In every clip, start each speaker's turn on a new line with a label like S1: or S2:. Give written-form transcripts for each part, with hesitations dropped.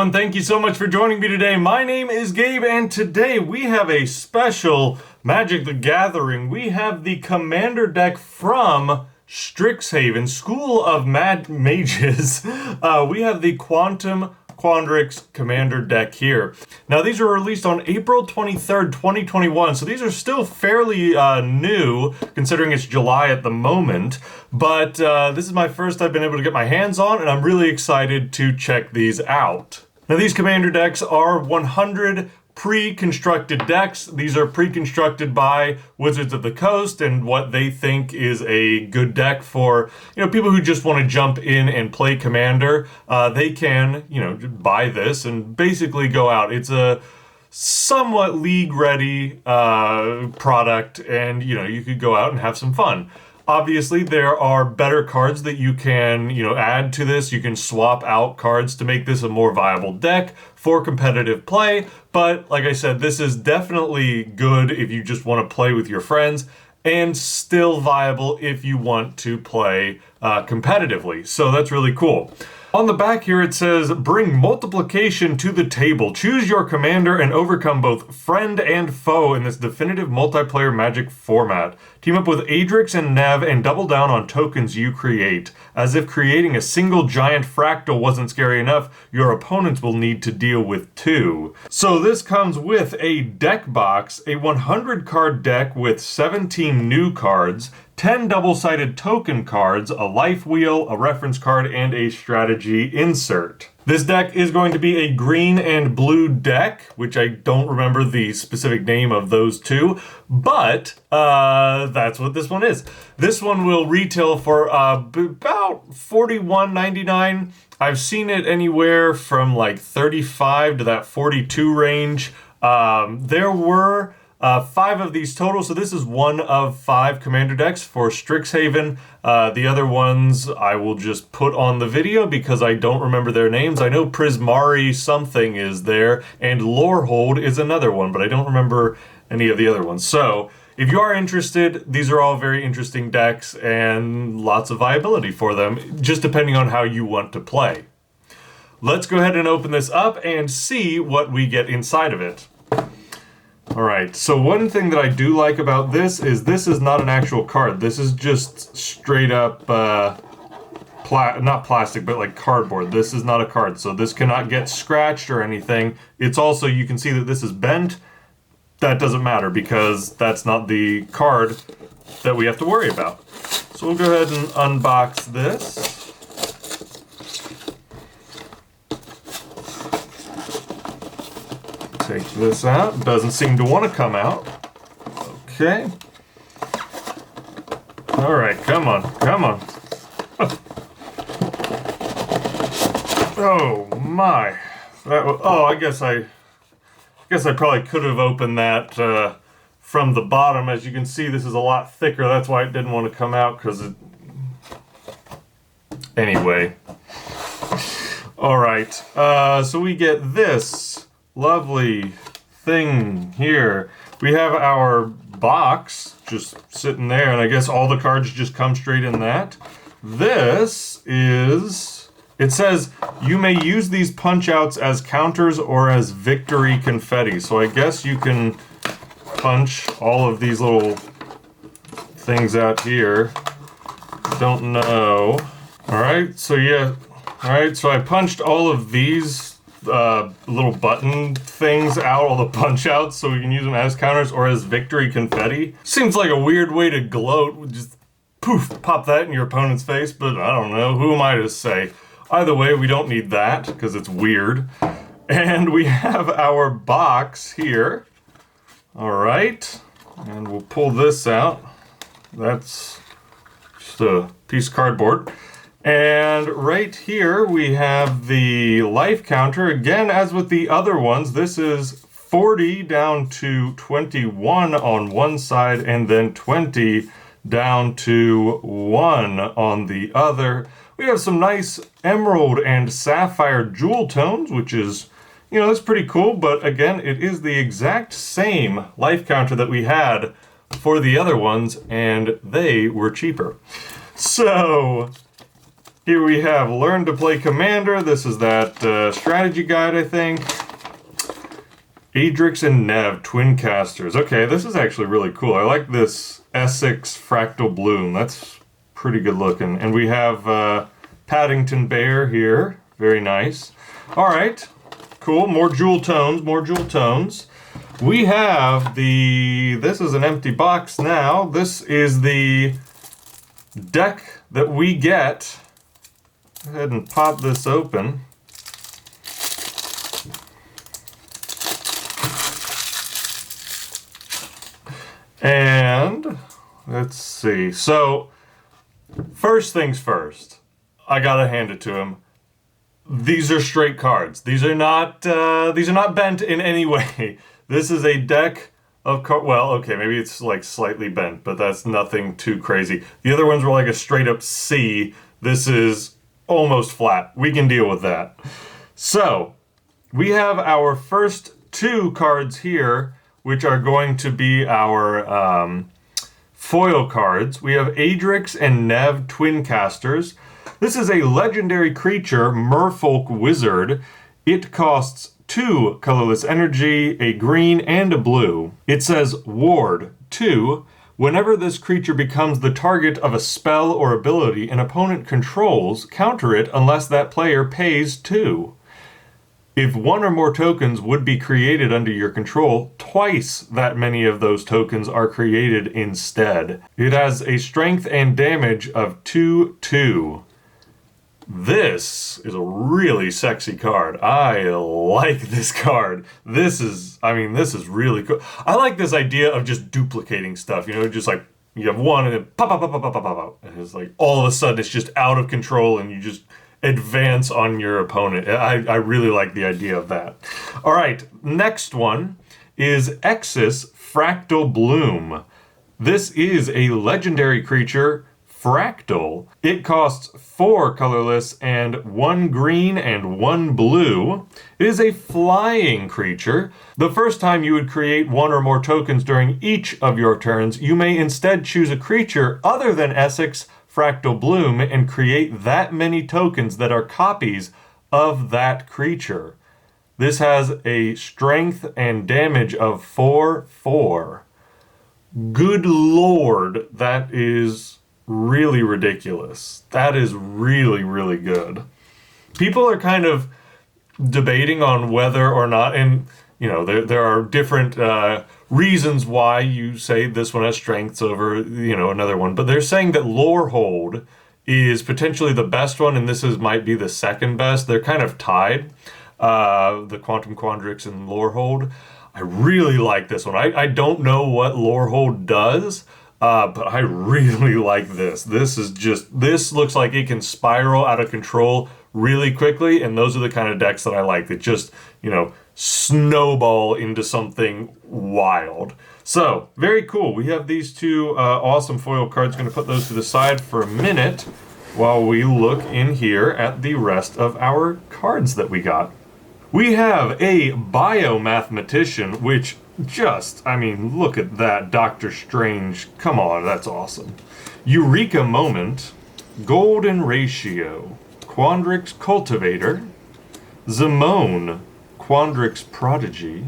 S1: everyone, thank you so much for joining me today. My name is Gabe, and today we have a special Magic the Gathering. We have the Commander Deck from Strixhaven School of Mages. We have the Quantum Quandrix Commander Deck here. Now, these were released on April 23rd, 2021, so these are still fairly new, considering it's July at the moment, but this is my first I've been able to get my hands on, and I'm really excited to check these out. Now, these Commander decks are 100 pre-constructed decks. These are pre-constructed by Wizards of the Coast and what they think is a good deck for, people who just want to jump in and play Commander. They can, buy this and basically go out. It's a somewhat league-ready product, and, you could go out and have some fun. Obviously, there are better cards that you can, add to this. You can swap out cards to make this a more viable deck for competitive play. But like I said, this is definitely good if you just want to play with your friends, and still viable if you want to play competitively. So that's really cool. On the back here it says, bring multiplication to the table. Choose your commander and overcome both friend and foe in this definitive multiplayer Magic format. Team up with Adrix and Nev and double down on tokens you create. As if creating a single giant fractal wasn't scary enough, your opponents will need to deal with two. So this comes with a deck box, a 100 card deck with 17 new cards, 10 double-sided token cards, a life wheel, a reference card, and a strategy insert. This deck is going to be a green and blue deck, which I don't remember the specific name of those two, but that's what this one is. This one will retail for about $41.99. I've seen it anywhere from like $35 to that $42 range. There were 5 of these total, so this is one of 5 Commander decks for Strixhaven. The other ones I will just put on the video because I don't remember their names. I know Prismari something is there, and Lorehold is another one, but I don't remember any of the other ones. So, if you are interested, these are all very interesting decks and lots of viability for them, just depending on how you want to play. Let's go ahead and open this up and see what we get inside of it. Alright, so one thing that I do like about this is not an actual card. This is just straight up, not plastic, but like cardboard. This is not a card, so this cannot get scratched or anything. It's also, you can see that this is bent. That doesn't matter because that's not the card that we have to worry about. So we'll go ahead and unbox this. Take this out. Doesn't seem to want to come out. Okay. Alright, come on. Oh my. I guess I probably could have opened that from the bottom. As you can see, this is a lot thicker. That's why it didn't want to come out, because it... Anyway. Alright, so we get this lovely thing here. We have our box just sitting there, and I guess all the cards just come straight in that. This is... It says, you may use these punch-outs as counters or as victory confetti. So I guess you can punch all of these little things out here. Don't know. Alright, so yeah. Alright, so I punched all of these little button things out, all the punch-outs, so we can use them as counters or as victory confetti. Seems like a weird way to gloat. Just poof, pop that in your opponent's face, but I don't know. Who am I to say? Either way, we don't need that, because it's weird. And we have our box here. Alright. And we'll pull this out. That's just a piece of cardboard. And right here, we have the life counter. Again, as with the other ones, this is 40 down to 21 on one side, and then 20 down to 1 on the other. We have some nice emerald and sapphire jewel tones, which is, that's pretty cool. But again, it is the exact same life counter that we had for the other ones, and they were cheaper. So Here we have Learn to Play Commander. This is that strategy guide, I think. Adrix and Nev Twincasters. Okay, this is actually really cool. I like this Esix Fractal Bloom. That's pretty good looking. And we have Paddington Bear here. Very nice. All right, cool. More jewel tones, more jewel tones. We have this is an empty box now. This is the deck that we get. Go ahead and pop this open. And let's see. So, first things first, I gotta hand it to him. These are straight cards. These are not bent in any way. This is a deck of cards. Well, okay, maybe it's like slightly bent, but that's nothing too crazy. The other ones were like a straight up C. This is almost flat. We can deal with that. So, we have our first two cards here, which are going to be our foil cards. We have Adrix and Nev Twincasters. This is a legendary creature, Merfolk Wizard. It costs 2 colorless energy, a green, and a blue. It says Ward 2. Whenever this creature becomes the target of a spell or ability an opponent controls, counter it unless that player pays 2. If one or more tokens would be created under your control, twice that many of those tokens are created instead. It has a strength and damage of 2/2. This is a really sexy card. I like this card. This is really cool. I like this idea of just duplicating stuff, just like you have one and then pop, pop, pop, pop, pop, pop, pop. And it's like all of a sudden it's just out of control and you just advance on your opponent. I really like the idea of that. All right, next one is Esix Fractal Bloom. This is a legendary creature, Fractal. It costs 4 colorless and 1 green and 1 blue. It is a flying creature. The first time you would create 1 or more tokens during each of your turns, you may instead choose a creature other than Esix Fractal Bloom and create that many tokens that are copies of that creature. This has a strength and damage of 4/4. Good lord, that is really ridiculous. That is really, really good. People are kind of debating on whether or not, and there are different reasons why you say this one has strengths over another one, but they're saying that Lorehold is potentially the best one and this might be the second best. They're kind of tied, the Quantum Quandrix and Lorehold. I really like this one. I don't know what Lorehold does, but I really like this. This looks like it can spiral out of control really quickly, and those are the kind of decks that I like that just, snowball into something wild. So, very cool. We have these two awesome foil cards. Going to put those to the side for a minute while we look in here at the rest of our cards that we got. We have a Biomathematician, which look at that, Doctor Strange. Come on, that's awesome. Eureka Moment, Golden Ratio, Quandrix Cultivator, Zimone, Quandrix Prodigy,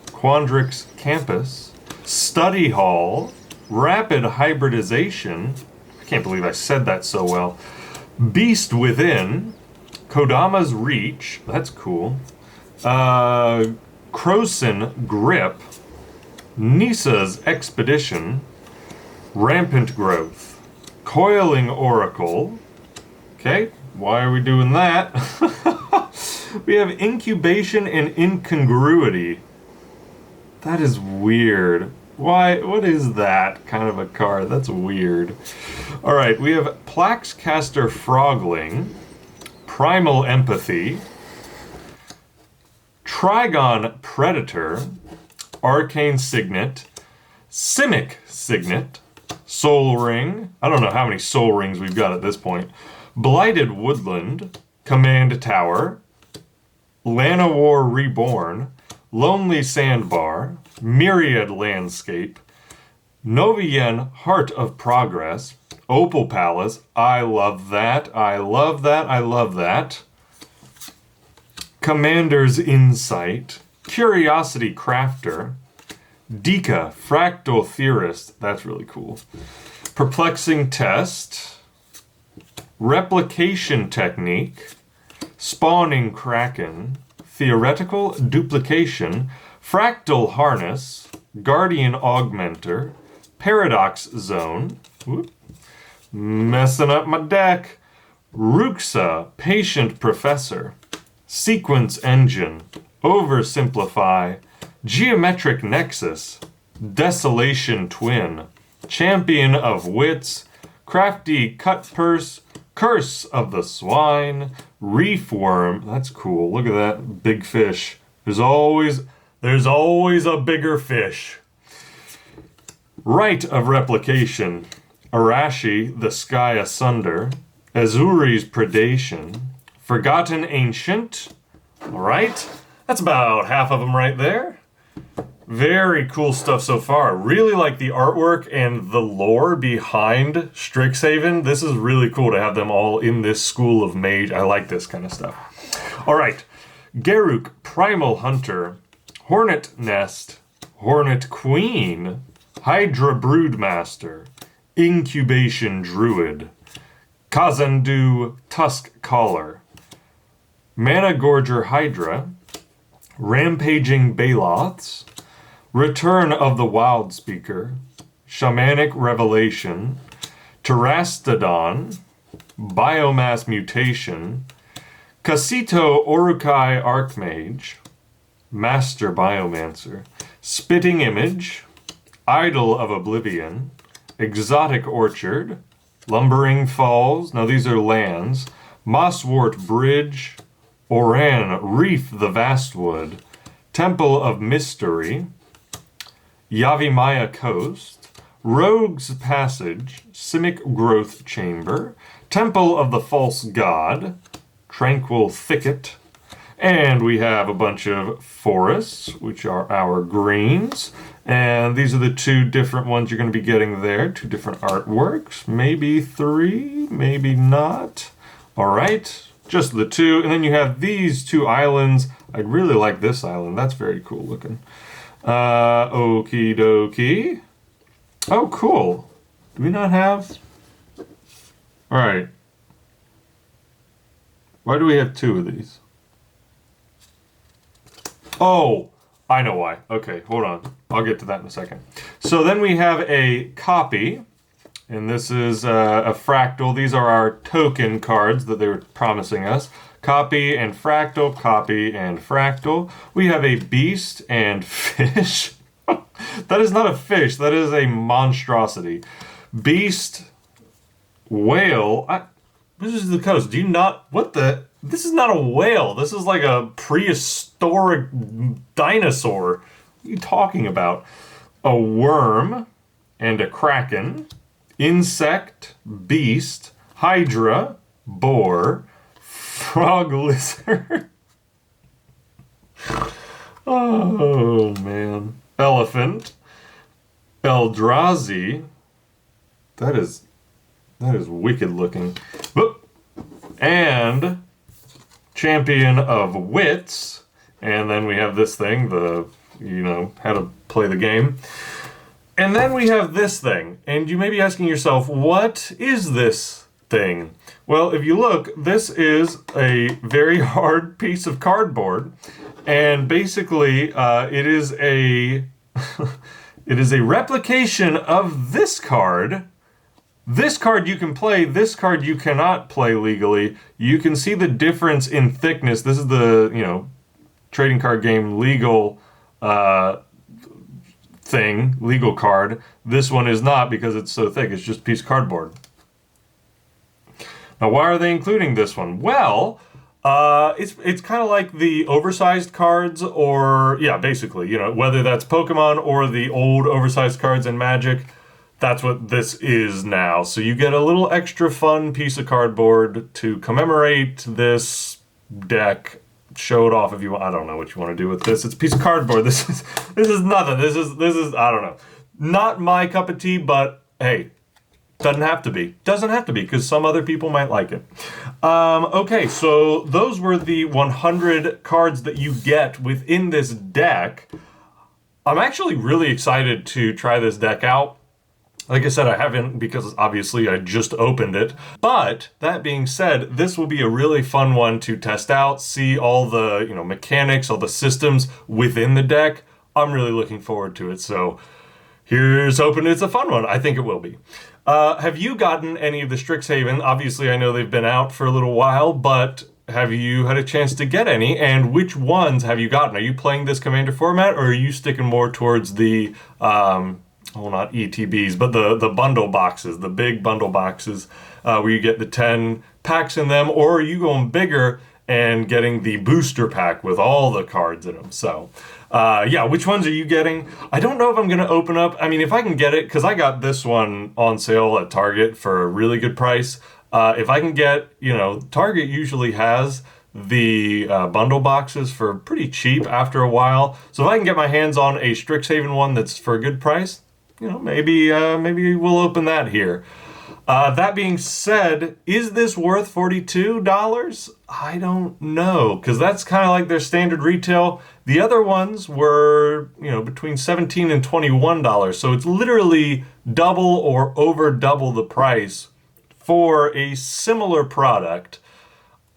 S1: Quandrix Campus, Study Hall, Rapid Hybridization, I can't believe I said that so well, Beast Within, Kodama's Reach, that's cool, Krosan Grip, Nisa's Expedition, Rampant Growth, Coiling Oracle. Okay, why are we doing that? We have Incubation and Incongruity. That is weird. Why? What is that kind of a card? That's weird. All right, we have Plaxcaster Frogling, Primal Empathy, Trigon Predator, Arcane Signet, Simic Signet, Soul Ring. I don't know how many Soul Rings we've got at this point. Blighted Woodland, Command Tower, Llanowar Reborn, Lonely Sandbar, Myriad Landscape, Novian Heart of Progress, Opal Palace. I love that. I love that. I love that. Commander's Insight. Curiosity Crafter. Dika, Fractal Theorist. That's really cool. Perplexing Test. Replication Technique. Spawning Kraken. Theoretical Duplication. Fractal Harness. Guardian Augmenter. Paradox Zone. Whoop. Messing up my deck. Ruxa, Patient Professor. Sequence Engine. Oversimplify. Geometric Nexus. Desolation Twin. Champion of Wits. Crafty Cut Purse. Curse of the Swine. Reef Worm. That's cool. Look at that big fish. There's always a bigger fish. Rite of Replication. Arashi, the Sky Asunder. Azuri's Predation. Forgotten Ancient. All right. That's about half of them right there. Very cool stuff so far. Really like the artwork and the lore behind Strixhaven. This is really cool to have them all in this school of mage. I like this kind of stuff. All right. Garruk, Primal Hunter. Hornet Nest. Hornet Queen. Hydra Broodmaster. Incubation Druid. Kazandu Tusk Collar. Mana Gorger Hydra. Rampaging Baloths. Return of the Wild Speaker. Shamanic Revelation. Terastodon. Biomass Mutation. Kasito Orukai Archmage. Master Biomancer. Spitting Image. Idol of Oblivion. Exotic Orchard. Lumbering Falls. Now these are lands. Mosswort Bridge. Oran Reef the Vastwood. Temple of Mystery. Yavimaya Coast. Rogue's Passage. Simic Growth Chamber. Temple of the False God. Tranquil Thicket. And we have a bunch of forests, which are our greens. And these are the two different ones you're going to be getting there. Two different artworks. Maybe three, maybe not. All right, just the two. And then you have these two islands. I really like this island. That's very cool looking. Okie dokie. Oh, cool. Do we not have... All right. Why do we have two of these? Oh, I know why. Okay, hold on. I'll get to that in a second. So then we have a copy, and this is a fractal. These are our token cards that they were promising us. Copy and fractal, copy and fractal. We have a beast and fish. That is not a fish. That is a monstrosity. Beast, whale. This is the coast. Do you not... What the... This is not a whale. This is like a prehistoric dinosaur. What are you talking about? A worm and a kraken. Insect, beast, hydra, boar, frog lizard. Oh, man. Elephant. Eldrazi. That is wicked looking. Whoop. And... Champion of Wits, and then we have this thing, how to play the game. And then we have this thing, and you may be asking yourself, what is this thing? Well, if you look, this is a very hard piece of cardboard, and basically it is a replication of this card. This card you can play, this card you cannot play legally. You can see the difference in thickness. This is the, trading card game legal legal card. This one is not because it's so thick. It's just a piece of cardboard. Now, why are they including this one? Well, it's kind of like the oversized cards or, basically, whether that's Pokemon or the old oversized cards in Magic. That's what this is now. So you get a little extra fun piece of cardboard to commemorate this deck. Show it off if you want. I don't know what you want to do with this. It's a piece of cardboard. This is nothing. This is I don't know. Not my cup of tea, but hey, Doesn't have to be. Doesn't have to be, because some other people might like it. Okay, so those were the 100 cards that you get within this deck. I'm actually really excited to try this deck out. Like I said, I haven't, because obviously I just opened it. But that being said, this will be a really fun one to test out, see all the, mechanics, all the systems within the deck. I'm really looking forward to it. So here's hoping it's a fun one. I think it will be. Have you gotten any of the Strixhaven? Obviously, I know they've been out for a little while, but have you had a chance to get any? And which ones have you gotten? Are you playing this Commander format, or are you sticking more towards the not ETBs, but the bundle boxes, the big bundle boxes, where you get the 10 packs in them, or are you going bigger and getting the booster pack with all the cards in them? So, which ones are you getting? I don't know if I'm going to open up. I mean, if I can get it, because I got this one on sale at Target for a really good price. If I can get, Target usually has the bundle boxes for pretty cheap after a while. So if I can get my hands on a Strixhaven one that's for a good price, maybe we'll open that here. That being said, is this worth $42? I don't know, because that's kind of like their standard retail. The other ones were, between $17 and $21. So it's literally double or over double the price for a similar product.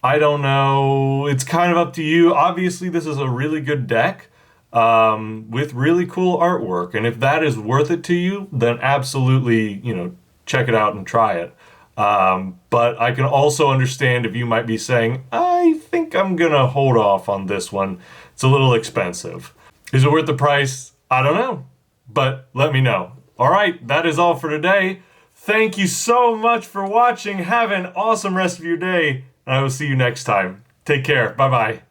S1: I don't know. It's kind of up to you. Obviously, this is a really good deck. With really cool artwork. And if that is worth it to you, then absolutely, check it out and try it. But I can also understand if you might be saying, I think I'm going to hold off on this one. It's a little expensive. Is it worth the price? I don't know. But let me know. All right, that is all for today. Thank you so much for watching. Have an awesome rest of your day. And I will see you next time. Take care. Bye-bye.